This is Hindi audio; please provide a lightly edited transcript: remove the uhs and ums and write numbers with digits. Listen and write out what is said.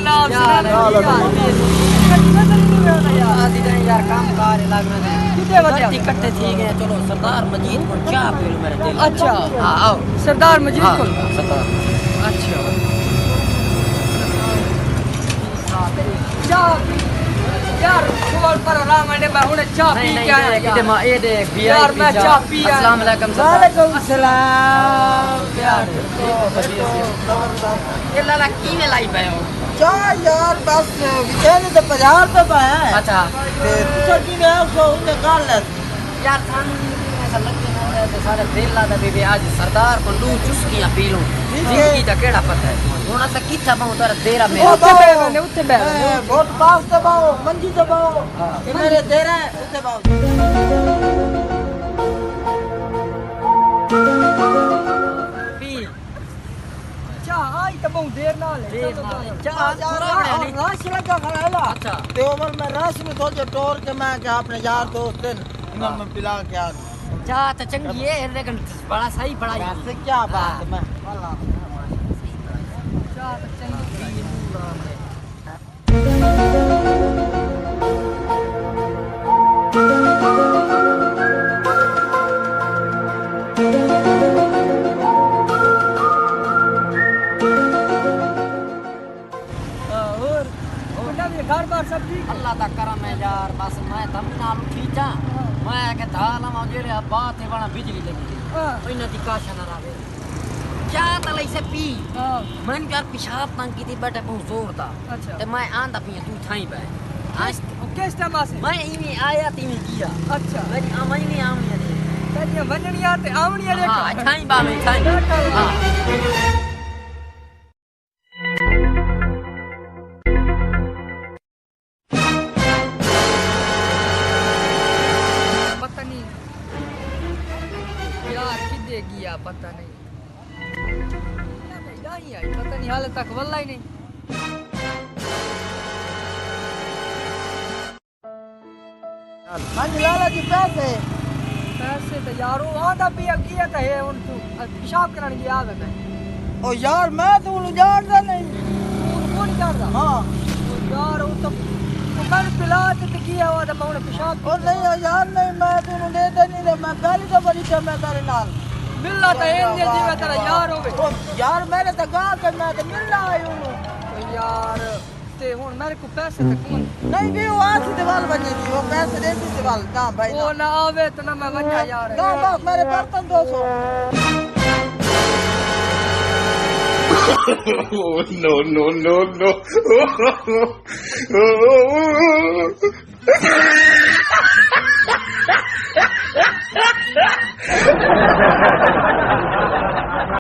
ना यार काम कार लग रहे हैं इकट्ठे थी गए। चलो सरदार मजीद को क्या पी लो मेरे दिल। अच्छा हाँ आओ सरदार मजीद को सरदार। अच्छा यार सुबह पर आराम है मैं उन्हें चाय पी के आया ये देख यार मैं चाय पी आया। अस्सलाम वालेकुम वालेकुम सलाम यार ये लाला की में लाई पे हो चाय यार बस विचार तो 50 रुपए पे है। अच्छा ते तू की में उसको उन्हें काल ले यार थान ऐसा लगते ना तो सारे दिल लादा बेबी आज सरदार को लू चुस्कियां पी लूं जिंदगी का केड़ा पता है होना सा किथा बहु तारा देरा में उठे बे बहुत पास दबाओ मंजी दबाओ ये मेरे देरा है उठे बाओ पी चाह आई तो बहुत देर ना ले चाह राश लगा खड़ा। अच्छा ते उमर में राश में तो जो टोर के मैं क्या अपने यार दोस्त इमल में पिला के आ चाह तो चंगी है लेकिन बड़ा सही पढ़ाई से क्या बात है मैं वाला चाह तो चंगी घर बार सब ठीक अल्लाह दा करम है यार बस मैं तम नाल उठी जा मैं के धाल में जेरे बात है बना बिजली लगी ओइना दी काशा ना आवे क्या तले से पी मन यार पेशाब तंग की थी बेटा बहुत जोर था। अच्छा ते मैं आंदा पी तू थाई पे आज किस टाइम से मैं इमी आया तीमी किया। अच्छा मेरी आमई नहीं आमनी है तेरी वजनी आते आमनी है हां थाई बा में थाई हां गया पता नहीं आई पता नहीं हाल तक वल्ला ही नहीं। लाला जी पैसे तो यारो आधा पिया किया तो है उन तू पेशाब कराने की आदत है। ओ यार मैं तो उन जानता नहीं कौन जानता। हां यार वो तो मैं पिला तो किया हुआ था मैं पेशाब और नहीं यार नहीं मैं तो देता नहीं मैं पहली तो बड़ी था मैं तेरे नाल मिलना तो एंजल जी में तेरा यार होवे यार मैंने तो कहा कि मैं तो मिलना आई हूं यार ते हुन मेरे को पैसे तो कौन नहीं भी वो आज दीवार बने थी वो पैसे दे दी दीवार ना भाई वो ना आवे तो ना मैं बचा यार ना बस मेरे बर्तन 200 no